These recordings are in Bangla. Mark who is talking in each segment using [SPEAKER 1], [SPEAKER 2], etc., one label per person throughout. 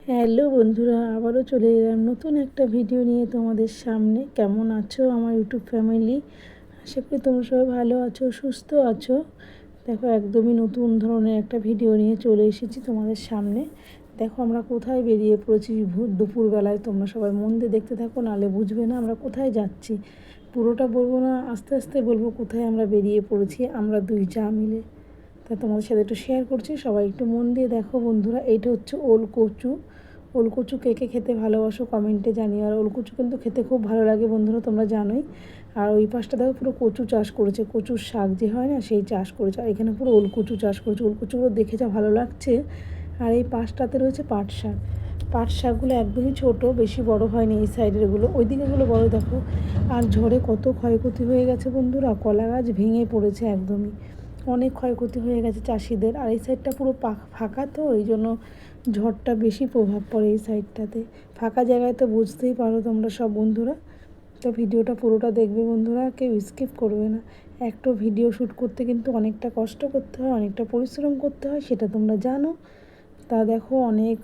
[SPEAKER 1] হ্যালো বন্ধুরা, আবারও চলে এলাম নতুন একটা ভিডিও নিয়ে তোমাদের সামনে। কেমন আছো আমার ইউটিউব ফ্যামিলি? আশা করি তোমরা সবাই ভালো আছো, সুস্থ আছো। দেখো, একদমই নতুন ধরনের একটা ভিডিও নিয়ে চলে এসেছি তোমাদের সামনে। দেখো আমরা কোথায় বেরিয়ে পড়েছি দুপুরবেলায়। তোমরা সবাই মন দিয়ে দেখতে থাকো, নাহলে বুঝবে না আমরা কোথায় যাচ্ছি। পুরোটা বলবো না, আস্তে আস্তে বলবো কোথায় আমরা বেরিয়ে পড়েছি আমরা দুই যা মিলে। তা তোমাদের সাথে একটু শেয়ার করছি, সবাই একটু মন দিয়ে দেখো বন্ধুরা। এইটা হচ্ছে ওলকচু। ওলকচু কে কে খেতে ভালোবাসো কমেন্টে জানিও। আর ওলকচু কিন্তু খেতে খুব ভালো লাগে বন্ধুরা, তোমরা জানোই। আর ওই পাশটা দেখো পুরো কচু চাষ করেছে, কচুর শাক যে হয় না সেই চাষ করেছে। আর এখানে পুরো ওলকচু চাষ করেছে, ওলকচুগুলো দেখে যা ভালো লাগছে। আর এই পাশটাতে রয়েছে পাট শাক। পাট শাকগুলো একদমই ছোট, বেশি বড় হয়নি। এই সাইডেরগুলো, ওই দিকেগুলো বড় দেখো। আর ঝড়ে কত ক্ষয়ক্ষতি হয়ে গেছে বন্ধুরা, কলা গাছ ভেঙে পড়েছে একদমই। অনেক ক্ষয়ক্ষতি হয়ে গেছে চাষিদের। আর এই সাইডটা পুরো ফাঁকা, তো এই জন্য ঝড়টা বেশি প্রভাব পড়ে এই সাইডটাতে। ফাঁকা জায়গায় তো বুঝতেই পারো তোমরা সব বন্ধুরা। তো ভিডিওটা পুরোটা দেখবে বন্ধুরা, কেউ স্কিপ করবে না। একটা ভিডিও শ্যুট করতে কিন্তু অনেকটা কষ্ট করতে হয়, অনেকটা পরিশ্রম করতে হয়, সেটা তোমরা জানো। তা দেখো, অনেক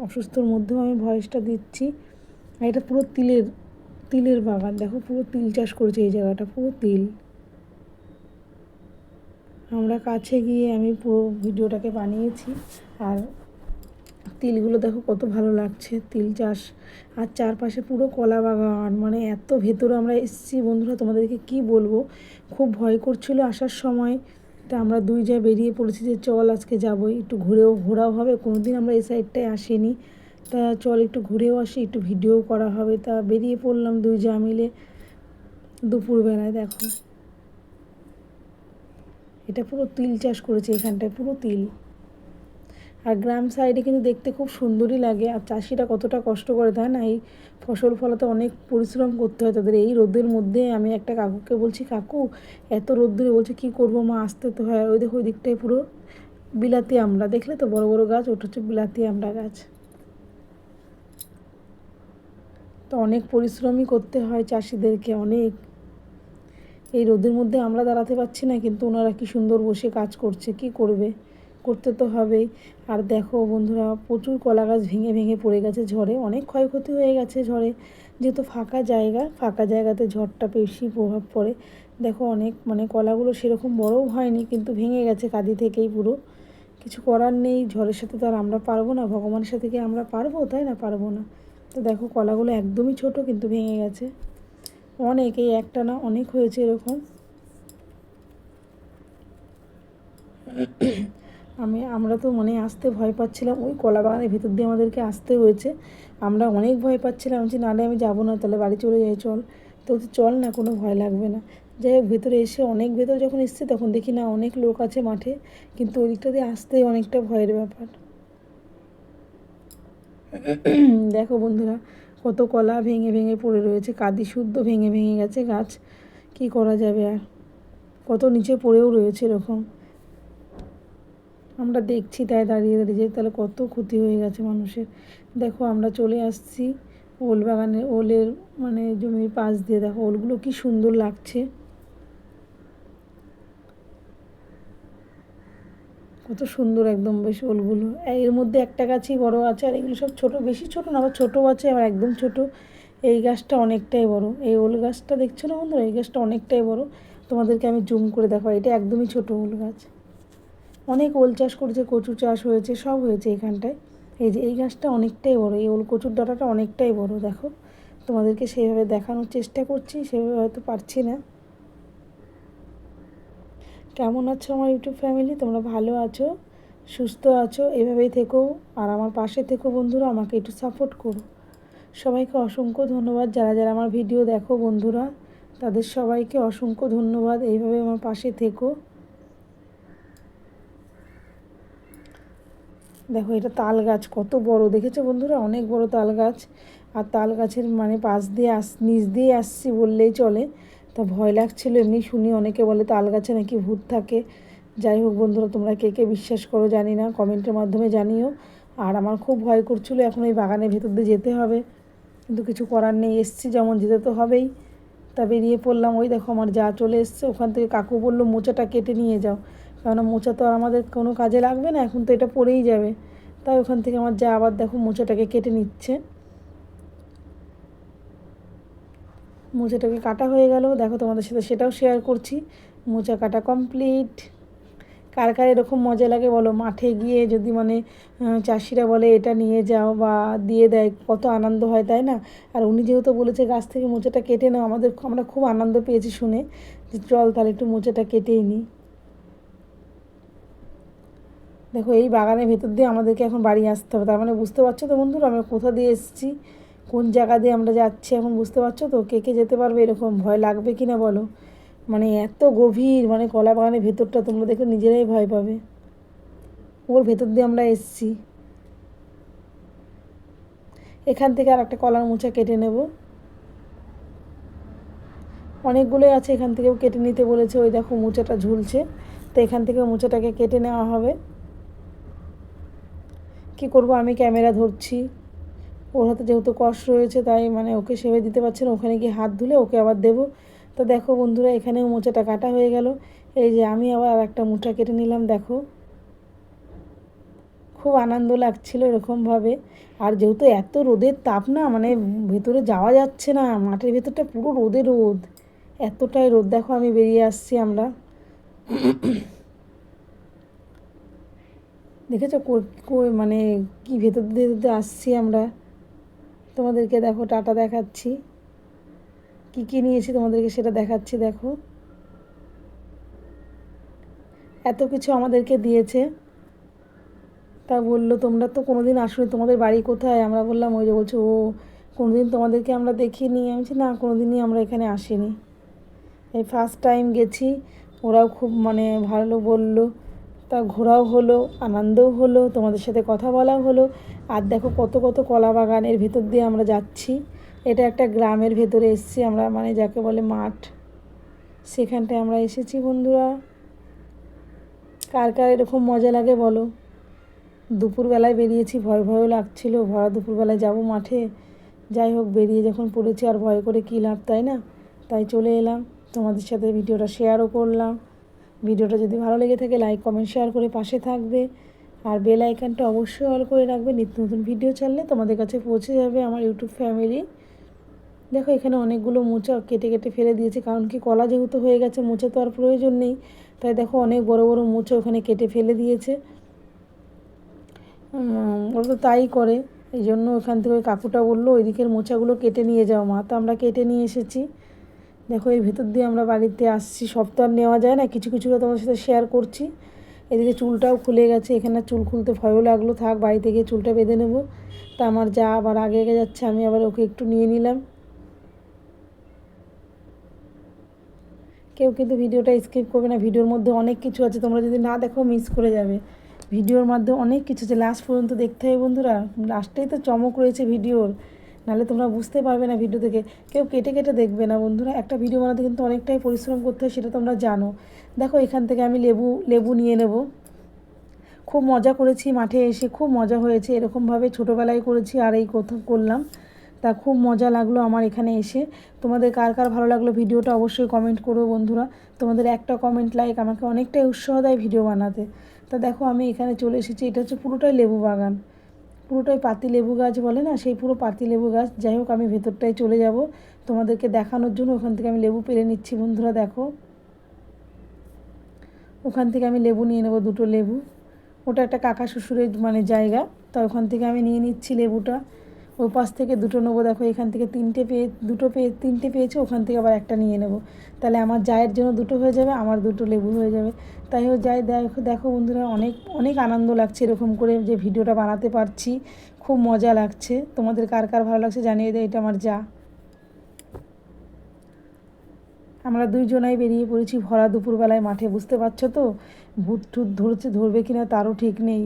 [SPEAKER 1] অসুস্থর মধ্যেও আমি ভয়েসটা দিচ্ছি। আর এটা পুরো তিলের বাগান। দেখো পুরো তিল চাষ করেছে এই জায়গাটা, পুরো তিল। আমরা কাছে গিয়ে আমি পুরো ভিডিওটাকে বানিয়েছি। আর তিলগুলো দেখো কত ভালো লাগছে, তিল চাষ। আর চারপাশে পুরো কলা বাগান, এত ভেতরে আমরা এসেছি বন্ধুরা, তোমাদেরকে কি বলবো। খুব ভয় করছিল আসার সময়। তা আমরা দুই যা বেরিয়ে পড়েছি যে চল আজকে যাবোই, একটু ঘোরাও হবে। কোনো দিন আমরা এই সাইডটায় আসিনি, তা চল একটু ঘুরেও আসি, একটু ভিডিও করা হবে। তা বেরিয়ে পড়লাম দুই যা মিলে দুপুরবেলায়। দেখো এটা পুরো তিল চাষ করেছে এখানটায়, পুরো তিল। আর গ্রাম সাইডে কিন্তু দেখতে খুব সুন্দরই লাগে। আর চাষিরা কতটা কষ্ট করে, তাই না? এই ফসল ফলাতে অনেক পরিশ্রম করতে হয় তাদের। এই রোদের মধ্যে আমি একটা কাকুকে বলছি, কাকু এত রোদ্দুরে, বলছে কি করবো মা, আসতে তো হয়। আর ওই দেখো ওই দিকটায় পুরো বিলাতি আমড়া, দেখলে তো বড় বড় গাছ, ওটা হচ্ছে বিলাতি আমড়া গাছ। তো অনেক পরিশ্রমই করতে হয় চাষিদেরকে, অনেক। এই রোদের মধ্যে আমরা দাঁড়াতে পারছি না, কিন্তু ওনারা কি সুন্দর বসে কাজ করছে, কি করবে, করতে তো হবেই। আর দেখো বন্ধুরা, প্রচুর কলা গাছ ভেঙে ভেঙে পড়ে গেছে ঝড়ে, অনেক ক্ষয়ক্ষতি হয়ে গেছে ঝড়ে। যেহেতু ফাঁকা জায়গা, ফাঁকা জায়গাতে ঝড়টা বেশি প্রভাব পড়ে। দেখো অনেক কলাগুলো সেরকম বড়ও হয়নি, কিন্তু ভেঙে গেছে কাঁদি থেকেই পুরো। কিছু করার নেই, ঝড়ের সাথে তো আর আমরা পারবো না, ভগবানের সাথে কি আমরা পারবো, তাই না? পারবো না। তো দেখো কলাগুলো একদমই ছোট, কিন্তু ভেঙে গেছে অনেক। এই একটা না, অনেক হয়েছে এরকম। আমরা তো আসতে ভয় পাচ্ছিলাম, ওই কলা বাগানের ভিতর দিয়ে আমাদেরকে আসতে হয়েছে। আমরা অনেক ভয় পাচ্ছিলাম, বলছি নাহলে আমি যাবো না, তাহলে বাড়ি চলে যাই চল। তো চল না, কোনো ভয় লাগবে না। যাই হোক, ভেতরে এসে অনেক ভেতরে যখন এসছে তখন দেখি না অনেক লোক আছে মাঠে, কিন্তু ওই দিকটা দিয়ে আসতেই অনেকটা ভয়ের ব্যাপার। দেখো বন্ধুরা, কত কলা ভেঙে ভেঙে পড়ে রয়েছে, কাঁদি শুদ্ধ ভেঙে ভেঙে গেছে গাছ। কি করা যাবে আর, কত নিচে পড়েও রয়েছে এরকম। আমরা দেখছি তাই দাঁড়িয়ে দাঁড়িয়ে, যে তাহলে কত ক্ষতি হয়ে গেছে মানুষের। দেখো আমরা চলে আসছি ওল বাগানে, ওলের জমির পাশ দিয়ে। দেখো ওলগুলো কি সুন্দর লাগছে, কত সুন্দর একদম বেশ ওলগুলো। এর মধ্যে একটা গাছই বড় আছে, আর এগুলো সব ছোট, বেশি ছোট না, আবার ছোটো আছে আবার একদম ছোট। এই গাছটা অনেকটাই বড়, এই ওল গাছটা দেখছো না বন্ধুরা, এই গাছটা অনেকটাই বড়। তোমাদেরকে আমি জুম করে দেখো, এটা একদমই ছোট ওল গাছ। অনেক ওল চাষ করেছে, কচু চাষ হয়েছে, সব হয়েছে এখানটায়। এই যে এই গাছটা অনেকটাই বড়, এই ওল কচুর ডাঁটাটা অনেকটাই বড়। দেখো তোমাদেরকে সেইভাবে দেখানোর চেষ্টা করছি, সেভাবে হয়তো পারছি না। কেমন আছো আমার ইউটিউব ফ্যামিলি? তোমরা ভালো আছো, সুস্থ আছো, এভাবেই থেকো। আর আমার পাশে থেকো বন্ধুরা, আমাকে একটু সাপোর্ট করো। সবাইকে অসংখ্য ধন্যবাদ, যারা যারা আমার ভিডিও দেখো বন্ধুরা, তাদের সবাইকে অসংখ্য ধন্যবাদ। এইভাবে আমার পাশে থেকো। দেখো এটা তাল গাছ, কত বড় দেখেছো বন্ধুরা, অনেক বড় তাল গাছ। আর তাল গাছের পাশ দিয়ে নিচ দিয়ে আসছি বললেই চলে। তা ভয় লাগছিল, এমনি শুনি অনেকে বলে তাল গাছে নাকি ভূত থাকে। যাই হোক বন্ধুরা, তোমরা কে কে বিশ্বাস করো জানি না, কমেন্টের মাধ্যমে জানিও। আর আমার খুব ভয় করছিল, এখন এই বাগানের ভেতর দিয়ে যেতে হবে, কিন্তু কিছু করার নেই, এসছি যেমন, যেতে তো হবেই। তা বেরিয়ে পড়লাম। ওই দেখো আমার যা চলে এসছে, ওখান থেকে কাকু বললো মোচাটা কেটে নিয়ে যাও, কেননা মোচা তো আর আমাদের কোনো কাজে লাগবে না, এখন তো এটা পড়েই যাবে। তাই ওখান থেকে আমার যা আবার দেখো মোচাটাকে কেটে নিচ্ছে। মোচাটাকে কাটা হয়ে গেল, দেখো তোমাদের সাথে সেটাও শেয়ার করছি। মোচা কাটা কমপ্লিট। কার কার এরকম মজা লাগে বলো, মাঠে গিয়ে যদি মানে চাষিরা বলে এটা নিয়ে যাও বা দিয়ে দেয়, কত আনন্দ হয় তাই না। আর উনি যেহেতু বলেছে গাছ থেকে মোচাটা কেটে নাও, আমরা খুব আনন্দ পেয়েছি শুনে যে চল তাহলে একটু মোচাটা কেটেই নিই। দেখো এই বাগানের ভেতর দিয়ে আমাদেরকে এখন বাড়ি আসতে হবে, তার মানে বুঝতে পারছো তো বন্ধুরা আমরা কোথা দিয়ে এসেছি, কোন জায়গা দিয়ে আমরা যাচ্ছি এখন বুঝতে পারছো তো। কে কে যেতে পারবে, এরকম ভয় লাগবে কি না বলো। মানে এত গভীর, মানে কলা বাগানের ভেতরটা তোমরা দেখে নিজেরাই ভয় পাবে। ওর ভেতর দিয়ে আমরা এসেছি। এখান থেকে আর একটা কলার মোচা কেটে নেব। অনেকগুলোই আছে, এখান থেকেও কেটে নিতে বলেছে। ওই দেখো মোচাটা ঝুলছে, তো এখান থেকে মোচাটাকে কেটে নেওয়া হবে। কি করব, আমি ক্যামেরা ধরছি, ওর হাতে যেহেতু কষ্ট রয়েছে তাই মানে ওকে সেভাবে দিতে পারছে না, ওখানে গিয়ে হাত ধুলে ওকে আবার দেবো। তো দেখো বন্ধুরা এখানেও মোচাটা কাটা হয়ে গেল। এই যে আমি আবার আর একটা মোচা কেটে নিলাম। দেখো খুব আনন্দ লাগছিল এরকমভাবে। আর যেহেতু এত রোদের তাপ না, মানে ভেতরে যাওয়া যাচ্ছে না, মাঠের ভেতরটা পুরো রোদে রোদ, এতটাই রোদ। দেখো আমি বেরিয়ে আসছি, আমরা দেখেছো মানে কি ভেতর দিয়ে আসছি আমরা। তোমাদেরকে দেখো টাটা দেখাচ্ছি, কী কী নিয়েছি তোমাদেরকে সেটা দেখাচ্ছি। দেখো এত কিছু আমাদেরকে দিয়েছে। তা বললো তোমরা তো কোনো দিন আসোনি, তোমাদের বাড়ি কোথায়। আমরা বললাম ওই যে, বলছে ও কোনো দিন তোমাদেরকে আমরা দেখিনি। আমি বলছি না, কোনো দিনই আমরা এখানে আসিনি, এই ফার্স্ট টাইম গেছি। ওরাও খুব মানে ভালো বললো, তা ঘোরাও হলো, আনন্দও হলো, তোমাদের সাথে কথা বলাও হলো। আর দেখো কত কত কলা বাগানের ভেতর দিয়ে আমরা যাচ্ছি। এটা একটা গ্রামের ভেতরে এসেছি আমরা, মানে যাকে বলে মাঠ, সেখানটায় আমরা এসেছি বন্ধুরা। কার কার এরকম মজা লাগে বলো। দুপুরবেলায় বেরিয়েছি, ভয় ভয়ও লাগছিল, ভরা দুপুরবেলায় যাব মাঠে। যাই হোক বেরিয়ে যখন পড়েছি আর ভয় করে কী লাভ, তাই না। তাই চলে এলাম, তোমাদের সাথে ভিডিওটা শেয়ারও করলাম। ভিডিওটা যদি ভালো লেগে থাকে লাইক কমেন্ট শেয়ার করে পাশে থাকবে, আর বেল আইকনটা অবশ্যই অল করে রাখবে। নিত্য নতুন ভিডিও ছাড়লে তোমাদের কাছে পৌঁছে যাবে আমার ইউটিউব ফ্যামিলি। দেখো এখানে অনেকগুলো মোচা কেটে কেটে ফেলে দিয়েছে, কারণ কি কলা যেহেতু হয়ে গেছে মোচা তো আর প্রয়োজন নেই। তাই দেখো অনেক বড় বড় মোচা ওখানে কেটে ফেলে দিয়েছে। ওরা তো তাই করে, এই জন্য ওখান থেকে ওই কাকুটা বললো ওই দিকের মোচাগুলো কেটে নিয়ে যাও মা, তো আমরা কেটে নিয়ে এসেছি। দেখো এই ভেতর দিয়ে আমরা বাড়িতে আসছি, সব তো আর নেওয়া যায় না, কিছু কিছু তোমাদের সাথে শেয়ার করছি। এদিকে চুলটাও খুলে গেছে, এখানে চুল খুলতে ভয়ও লাগলো, থাক বাড়িতে গিয়ে চুলটা বেঁধে নেবো। তা আমার যা আবার আগে আগে যাচ্ছে, আমি আবার ওকে একটু নিয়ে নিলাম। কেউ কিন্তু ভিডিওটা স্কিপ করবে না, ভিডিওর মধ্যে অনেক কিছু আছে, তোমরা যদি না দেখো মিস করে যাবে। ভিডিওর মাধ্যমে অনেক কিছু আছে, লাস্ট পর্যন্ত দেখতে হবে বন্ধুরা, লাস্টেই তো চমক রয়েছে ভিডিওর, নাহলে তোমরা বুঝতে পারবে না ভিডিও থেকে। কেউ কেটে কেটে দেখবে না বন্ধুরা, একটা ভিডিও বানাতে কিন্তু অনেকটাই পরিশ্রম করতে হয়, সেটা তোমরা জানো। দেখো এখান থেকে আমি লেবু নিয়ে নেব। খুব মজা করেছি মাঠে এসে, খুব মজা হয়েছে, এরকমভাবে ছোটোবেলায় করেছি আর এই কোথাও করলাম। তা খুব মজা লাগলো আমার এখানে এসে। তোমাদের কার কার ভালো লাগলো ভিডিওটা অবশ্যই কমেন্ট করো বন্ধুরা, তোমাদের একটা কমেন্ট লাইক আমাকে অনেকটাই উৎসাহ দেয় ভিডিও বানাতে। তা দেখো আমি এখানে চলে এসেছি, এটা হচ্ছে পুরোটাই লেবু বাগান, পুরোটাই পাতি লেবু গাছ বলে না, সেই পুরো পাতি লেবু গাছ। যাই হোক আমি ভেতরটায় চলে যাব তোমাদেরকে দেখানোর জন্য, ওখান থেকে আমি লেবু পেরে নিচ্ছি বন্ধুরা। দেখো ওখান থেকে আমি লেবু নিয়ে নেবো, দুটো লেবু। ওটা একটা কাকা শ্বশুরের মানে জায়গা, তো ওখান থেকে আমি নিয়ে নিচ্ছি লেবুটা। ওই পাশ থেকে দুটো নেবো, দেখো এখান থেকে তিনটে পেয়েছি, ওখান থেকে আবার একটা নিয়ে নেব, তাহলে আমার জায়ের জন্য দুটো হয়ে যাবে, আমার দুটো লেবু হয়ে যাবে। তাই হোক যাই, দেখো দেখো বন্ধুরা অনেক অনেক আনন্দ লাগছে এরকম করে যে ভিডিওটা বানাতে পারছি, খুব মজা লাগছে। তোমাদের কার কার ভালো লাগছে জানিয়ে দেয়, এটা আমার যা। আমরা দুইজনাই বেরিয়ে পড়েছি ভরা দুপুরবেলায় মাঠে, বুঝতে পারছো তো। ভূত টুত ধরবে কি না তারও ঠিক নেই।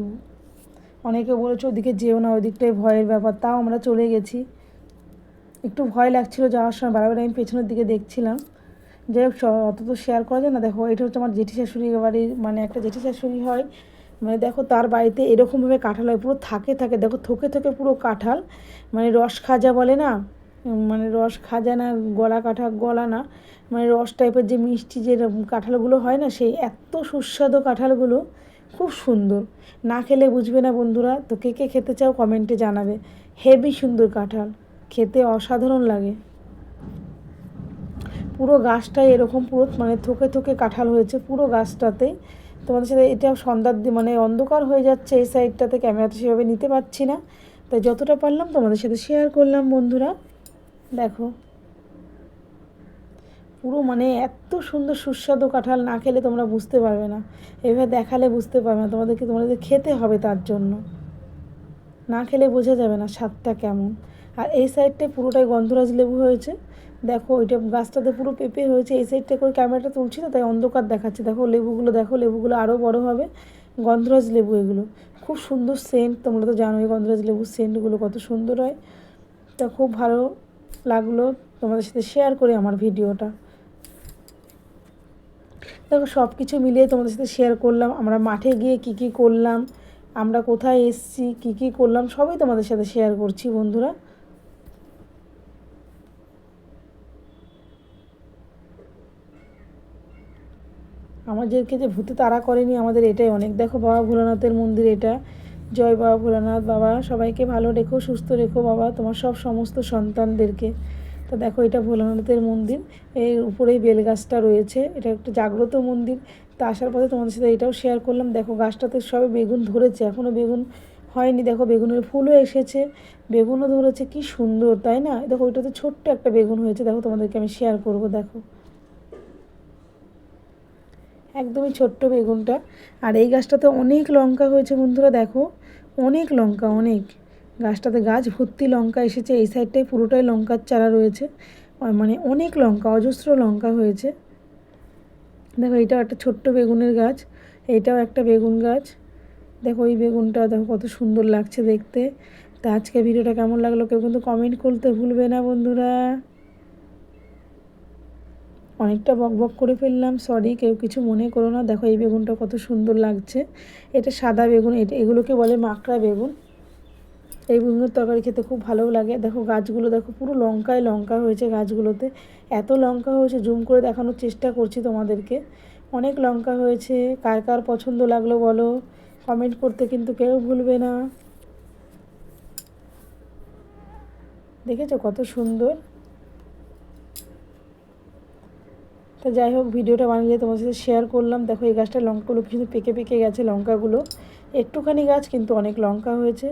[SPEAKER 1] অনেকে বলেছে ওদিকে যেও না, ওদিকটাই ভয়ের ব্যাপার, তাও আমরা চলে গেছি। একটু ভয় লাগছিল যাওয়ার সময়, বারবার আমি পেছনের দিকে দেখছিলাম। যাই হোক অত তো শেয়ার করা যায় না। দেখো এটা হচ্ছে আমার জেঠি শাশুড়ি বাড়ির, মানে একটা জেঠি শাশুড়ি হয়, মানে দেখো তার বাড়িতে এরকমভাবে কাঁঠাল হয়, পুরো থাকে থাকে, দেখো থোকে থোকে পুরো কাঁঠাল, মানে রস খাজা বলে না, মানে রস খাজা না, গলা কাঁঠাল, গলা না, মানে রস টাইপের যে মিষ্টি যে কাঁঠালগুলো হয় না, সেই এত সুস্বাদু কাঁঠালগুলো, খুব সুন্দর, না খেলে বুঝবে না বন্ধুরা। তো কে কে খেতে চাও কমেন্টে জানাবে। হেভি সুন্দর কাঁঠাল, খেতে অসাধারণ লাগে। পুরো গাছটাই এরকম পুরো মানে থোকে থোকে কাঁঠাল হয়েছে পুরো গাছটাতে। তোমাদের সাথে এটা সন্ধ্যার মানে অন্ধকার হয়ে যাচ্ছে এই সাইডটাতে, ক্যামেরাতে সেভাবে নিতে পারছি না, তাই যতটা পারলাম তোমাদের সাথে শেয়ার করলাম বন্ধুরা। দেখো পুরো মানে এত সুন্দর সুস্বাদু কাঁঠাল, না খেলে তোমরা বুঝতে পারবে না, এভাবে দেখালে বুঝতে পারবে না, তোমাদের খেতে হবে, তার জন্য না খেলে বোঝা যাবে না স্বাদটা কেমন। আর এই সাইডটায় পুরোটাই গন্ধরাজ লেবু হয়েছে। দেখো ওইটা গাছটাতে পুরো পেঁপে হয়েছে, এই সাইডটা করে ক্যামেরাটা তুলছি না তাই অন্ধকার দেখাচ্ছে। দেখো লেবুগুলো আরও বড় হবে। গন্ধরাজ লেবু এগুলো, খুব সুন্দর সেন্ট, তোমরা তো জানোই গন্ধরাজ লেবুর সেন্টগুলো কত সুন্দর হয়। তা খুব ভালো লাগলো তোমাদের সাথে শেয়ার করে আমার ভিডিওটা। দেখো সব কিছু মিলিয়ে তোমাদের সাথে শেয়ার করলাম, আমরা মাঠে গিয়ে কী কী করলাম, আমরা কোথায় এসেছি, কী কী করলাম, সবই তোমাদের সাথে শেয়ার করছি বন্ধুরা। আমাদেরকে যে ভূতে তাড়া করেনি আমাদের এটাই অনেক। দেখো বাবা ভোলানাথের মন্দির এটা। জয় বাবা ভোলানাথ। বাবা সবাইকে ভালো রেখো, সুস্থ রেখো বাবা, তোমার সব সমস্ত সন্তানদেরকে। তো দেখো এটা ভোলানাথের মন্দির, এর উপরেই বেলগাছটা রয়েছে, এটা একটা জাগ্রত মন্দির। তা আসার পথে তোমাদের সাথে এটাও শেয়ার করলাম। দেখো গাছটাতে সবে বেগুন ধরেছে, এখনও বেগুন হয়নি, দেখো বেগুনের ফুলও এসেছে, বেগুনও ধরেছে, কি সুন্দর তাই না। দেখো ওইটাতে ছোট্ট একটা বেগুন হয়েছে, দেখো তোমাদেরকে আমি শেয়ার করব। দেখো একদমই ছোট্ট বেগুনটা। আর এই গাছটাতে অনেক লঙ্কা হয়েছে বন্ধুরা, দেখো অনেক লঙ্কা, অনেক গাছটাতে গাছ ভর্তি লঙ্কা এসেছে। এই সাইডটায় পুরোটাই লঙ্কার চারা রয়েছে, মানে অনেক লঙ্কা, অজস্র লঙ্কা হয়েছে। দেখো এইটাও একটা ছোট্ট বেগুনের গাছ, এইটাও একটা বেগুন গাছ। দেখো এই বেগুনটা দেখো কত সুন্দর লাগছে দেখতে। তা আজকে ভিডিওটা কেমন লাগলো কেউ কিন্তু কমেন্ট করতে ভুলবে না বন্ধুরা। অনেকটা বকবক করে ফেললাম, সরি, কেউ কিছু মনে করো না। দেখো এই বেগুনটা কত সুন্দর লাগছে, এটা সাদা বেগুন, এগুলোকে বলে মাকড়া বেগুন। এই বেগুনের তরকারি খেতে খুব ভালো লাগে। দেখো গাছগুলো দেখো পুরো লঙ্কায় লঙ্কা হয়েছে গাছগুলোতে, এত লঙ্কা হয়েছে, জুম করে দেখানোর চেষ্টা করছি তোমাদেরকে। অনেক লঙ্কা হয়েছে, কার কার পছন্দ লাগলো বলো, কমেন্ট করতে কিন্তু কেউ ভুলবে না। দেখেছো কত সুন্দর। তা যাই হোক ভিডিওটা বানিয়ে তোমার সাথে শেয়ার করলাম। দেখো এই গাছটা লঙ্কাগুলো কিন্তু পেকে পেকে গেছে, লঙ্কাগুলো একটুখানি গাছ কিন্তু অনেক লঙ্কা হয়েছে।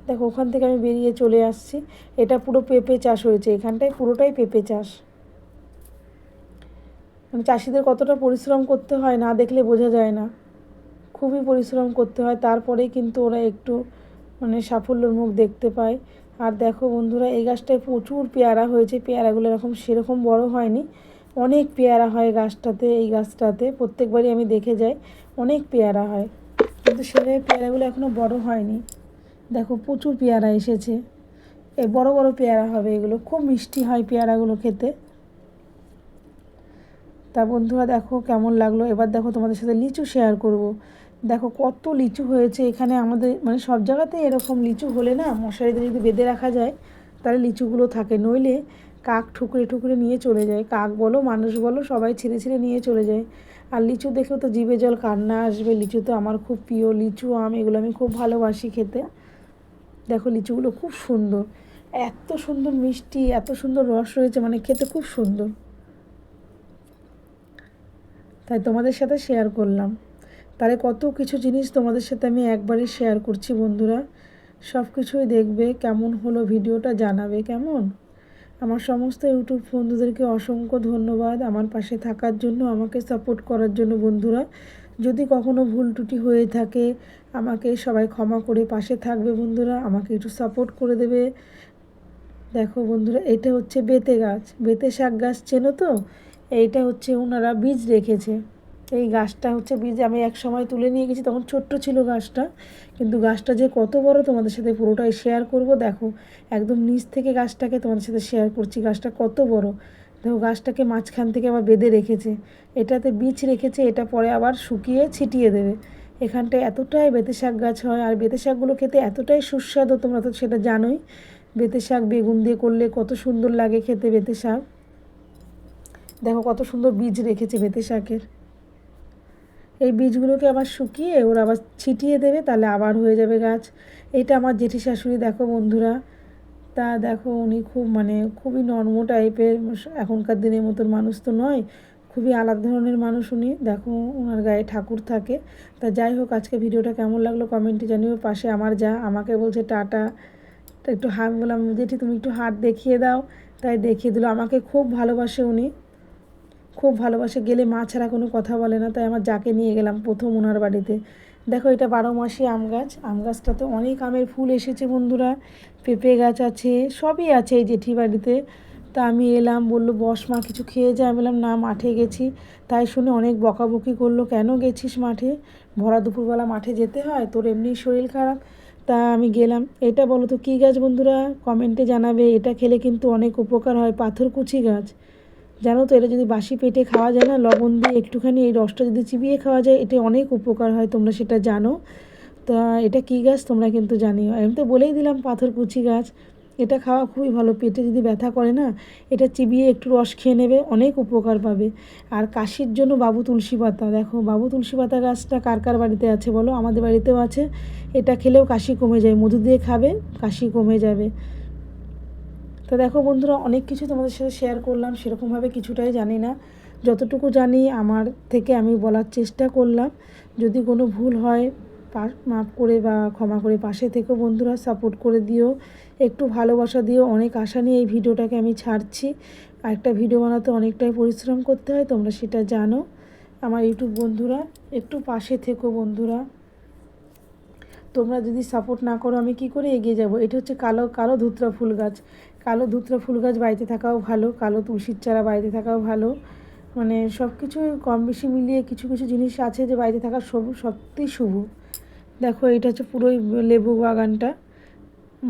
[SPEAKER 1] দেখো ওখান থেকে আমি বেরিয়ে চলে আসছি, এটা পুরো পেঁপে চাষ হয়েছে, এখানটায় পুরোটাই পেঁপে চাষ। মানে চাষিদের কতটা পরিশ্রম করতে হয় না দেখলে বোঝা যায় না, খুবই পরিশ্রম করতে হয়, তারপরেই কিন্তু ওরা একটু মানে সাফল্যের মুখ দেখতে পায়। আর দেখো বন্ধুরা এই গাছটায় প্রচুর পেয়ারা হয়েছে, পেয়ারাগুলো এরকম সেরকম বড় হয়নি, অনেক পেয়ারা হয় গাছটাতে, এই গাছটাতে প্রত্যেকবারই আমি দেখে যাই অনেক পেয়ারা হয়, কিন্তু সেভাবে পেয়ারাগুলো এখনও বড় হয়নি। দেখো প্রচুর পেয়ারা এসেছে, এই বড় বড় পেয়ারা হবে, এগুলো খুব মিষ্টি হয় পেয়ারাগুলো খেতে। তা বন্ধুরা দেখো কেমন লাগলো। এবার দেখো তোমাদের সাথে লিচু শেয়ার করব। দেখো কত লিচু হয়েছে এখানে, আমাদের মানে সব জায়গাতেই এরকম লিচু হলে না মশারিতে যদি বেঁধে রাখা যায় তাহলে লিচুগুলো থাকে, নইলে কাক ঠুকরে ঠুকরে নিয়ে চলে যায়, কাক বলো মানুষ বলো সবাই ছিঁড়ে ছিঁড়ে নিয়ে চলে যায়। আর লিচু দেখলেও তো জিভে জল কান্না আসবে, লিচু তো আমার খুব প্রিয়, লিচু আম এগুলো আমি খুব ভালোবাসি খেতে। দেখো লিচুগুলো খুব সুন্দর, এত সুন্দর মিষ্টি, এত সুন্দর রস রয়েছে, মানে খেতে খুব সুন্দর, তাই তোমাদের সাথে শেয়ার করলাম। তাহলে কত কিছু জিনিস তোমাদের সাথে আমি একবারই শেয়ার করছি বন্ধুরা, সব কিছুই দেখবে, কেমন হলো ভিডিওটা জানাবে কেমন। আমার সমস্ত ইউটিউব বন্ধুদেরকে অসংখ্য ধন্যবাদ আমার পাশে থাকার জন্য, আমাকে সাপোর্ট করার জন্য বন্ধুরা। যদি কখনো ভুল ত্রুটি হয়ে থাকে আমাকে সবাই ক্ষমা করে পাশে থাকবে বন্ধুরা, আমাকে একটু সাপোর্ট করে দেবে। দেখো বন্ধুরা এটা হচ্ছে বেতে গাছ, বেতে শাক গাছ চেনো তো, এইটা হচ্ছে ওনারা বীজ রেখেছে, এই গাছটা হচ্ছে বীজ আমি এক সময় তুলে নিয়ে গেছি, তখন ছোট্ট ছিল গাছটা, কিন্তু গাছটা যে কত বড় তোমাদের সাথে পুরোটাই শেয়ার করব। দেখো একদম নিচ থেকে গাছটাকে তোমাদের সাথে শেয়ার করছি, গাছটা কত বড়। দেখো গাছটাকে মাঝখান থেকে আবার বেঁধে রেখেছে, এটাতে বীজ রেখেছে, এটা পরে আবার শুকিয়ে ছিটিয়ে দেবে। এখানটায় এতটাই বেতে শাক গাছ হয়, আর বেতে শাকগুলো খেতে এতটাই সুস্বাদু, তোমরা তো সেটা জানোই, বেতে শাক বেগুন দিয়ে করলে কত সুন্দর লাগে খেতে বেতে শাক। দেখো কত সুন্দর বীজ রেখেছে বেতে শাকের। এই বীজগুলোকে আবার শুকিয়ে ওরা আবার ছিটিয়ে দেবে, তাহলে আবার হয়ে যাবে গাছ। এটা আমার জেঠি শাশুড়ি দেখো বন্ধুরা। তা দেখো উনি খুব মানে খুবই নর্ম টাইপের, এখনকার দিনের মতন মানুষ তো নয়, খুবই আলাদা ধরনের মানুষ উনি। দেখো ওনার গায়ে ঠাকুর থাকে। তা যাই হোক, আজকে ভিডিওটা কেমন লাগলো কমেন্টে জানিও। পাশে আমার যা আমাকে বলছে টাটা, তা একটু হাত, বললাম জেঠি তুমি একটু হাত দেখিয়ে দাও, তাই দেখিয়ে দিল। আমাকে খুব ভালোবাসে উনি, খুব ভালোবাসে, গেলে মা ছাড়া কোনো কথা বলে না। তাই আমার যাকে নিয়ে গেলাম প্রথম ওনার বাড়িতে। দেখো এটা 12 মাসি আম গাছ, আম গাছটাতে অনেক আমের ফুল এসেছে বন্ধুরা, পেঁপে গাছ আছে, সবই আছে এই জেঠি বাড়িতে। তা আমি এলাম, বললো বস মা কিছু খেয়ে যা। আমি বললাম না, মাঠে গেছি। তাই শুনে অনেক বকাবকি করলো, কেন গেছিস মাঠে, ভরা দুপুরবেলা মাঠে যেতে হয়, তোর এমনি শরীর খারাপ। তা আমি গেলাম। এটা বলো তো কী গাছ বন্ধুরা, কমেন্টে জানাবে। এটা খেলে কিন্তু অনেক উপকার হয়, পাথরকুচি গাছ, জানো তো। এটা যদি বাসি পেটে খাওয়া যায় না, লবণ দিয়ে একটুখানি এই রসটা যদি চিবিয়ে খাওয়া যায়, এটা অনেক উপকার হয়, তোমরা সেটা জানো। তা এটা কী গাছ তোমরা কিন্তু জানিও। আমি তো বলেই দিলাম পাথরকুচি গাছ। এটা খাওয়া খুবই ভালো, পেটে যদি ব্যথা করে না, এটা চিবিয়ে একটু রস খেয়ে নেবে, অনেক উপকার পাবে। আর কাশির জন্য বাবু তুলসী পাতা, দেখো বাবু তুলসী পাতা গাছটা কার কার বাড়িতে আছে বলো, আমাদের বাড়িতেও আছে। এটা খেলেও কাশি কমে যায়, মধু দিয়ে খাবে, কাশি কমে যাবে। তো দেখো বন্ধুরা, অনেক কিছু তোমাদের সাথে শেয়ার করলাম, সেরকমভাবে কিছুটাই জানি না, যতটুকু জানি আমার থেকে আমি বলার চেষ্টা করলাম। যদি কোনো ভুল হয় মাফ করে বা ক্ষমা করে পাশে থেকেও বন্ধুরা, সাপোর্ট করে দিও, একটু ভালোবাসা দিও। অনেক আশা নিয়ে এই ভিডিওটাকে আমি ছাড়ছি। আর একটা ভিডিও বানাতে অনেকটাই পরিশ্রম করতে হয়, তোমরা সেটা জানো। আমার ইউটিউব বন্ধুরা একটু পাশে থেকো বন্ধুরা, তোমরা যদি সাপোর্ট না করো আমি কি করে এগিয়ে যাব। এটা হচ্ছে কালো কালো ধুতরা ফুল গাছ, কালো ধুতরা ফুল গাছ বাড়িতে থাকাও ভালো, কালো তুলসীর চারা বাড়িতে থাকাও ভালো। মানে সব কিছু কম বেশি মিলিয়ে কিছু কিছু জিনিস আছে যে বাড়িতে থাকা সত্যিই শুভ। দেখো এটা হচ্ছে পুরোই লেবু বাগানটা,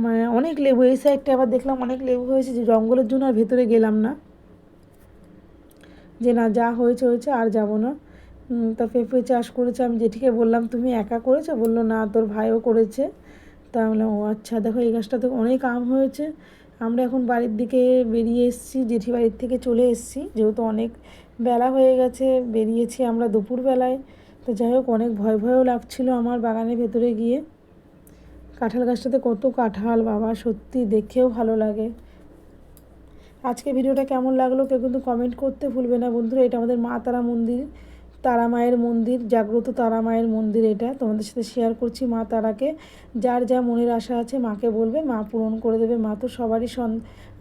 [SPEAKER 1] মানে অনেক লেবু। এই সাইডটা আবার দেখলাম অনেক লেবু হয়েছে, যে জঙ্গলের জন্য আর ভেতরে গেলাম না, যে না যা হয়েছে হয়েছে আর যাব না। তা পেঁপে চাষ করেছে, আমি জেঠিকে বললাম তুমি একা করেছো, বললো না তোর ভাইও করেছে। তা বললাম ও আচ্ছা। দেখো এই গাছটাতে অনেক আম হয়েছে। আমরা এখন বাড়ির দিকে বেরিয়ে এসেছি, জেঠি বাড়ির থেকে চলে এসেছি, যেহেতু অনেক বেলা হয়ে গেছে, বেরিয়েছি আমরা দুপুরবেলায়। তো যাই হোক, অনেক ভয় ভয়ও লাগছিলো আমার বাগানের ভেতরে গিয়ে। কাঁঠাল গাছটাতে কত কাঁঠাল বাবা, সত্যি দেখেও ভালো লাগে। আজকে ভিডিওটা কেমন লাগলো কেউ কিন্তু কমেন্ট করতে ভুলবে না বন্ধুরা। এটা আমাদের মা তারা মন্দির, তারা মায়ের মন্দির, জাগ্রত তারা মায়ের মন্দির। এটা তোমাদের সাথে শেয়ার করছি। মা তারাকে যার যা মনের আশা আছে মাকে বলবে, মা পূরণ করে দেবে। মা তো সবারই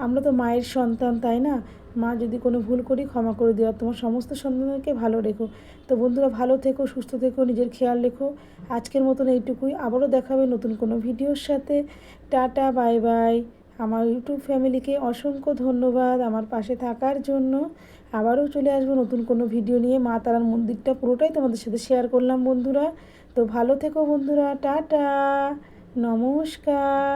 [SPEAKER 1] আমরা তো মায়ের সন্তান, তাই না। মা যদি কোনো ভুল করি ক্ষমা করে দিও, আর তোমার সমস্ত সন্তানকে ভালো রেখো। তো বন্ধুরা ভালো থেকো, সুস্থ থেকো, নিজের খেয়াল রেখো। আজকের মতন এইটুকুই, আবারও দেখাবে নতুন কোনো ভিডিওর সাথে। Tata, bye bye. আমার ইউটিউব ফ্যামিলিকে অসংখ্য ধন্যবাদ আমার পাশে থাকার জন্য। আবারও চলে আসবো নতুন কোনো ভিডিও নিয়ে। মা তারার মন্দিরটা পুরোটাই তোমাদের সাথে শেয়ার করলাম বন্ধুরা। তো ভালো থেকো বন্ধুরা, টাটা, নমস্কার।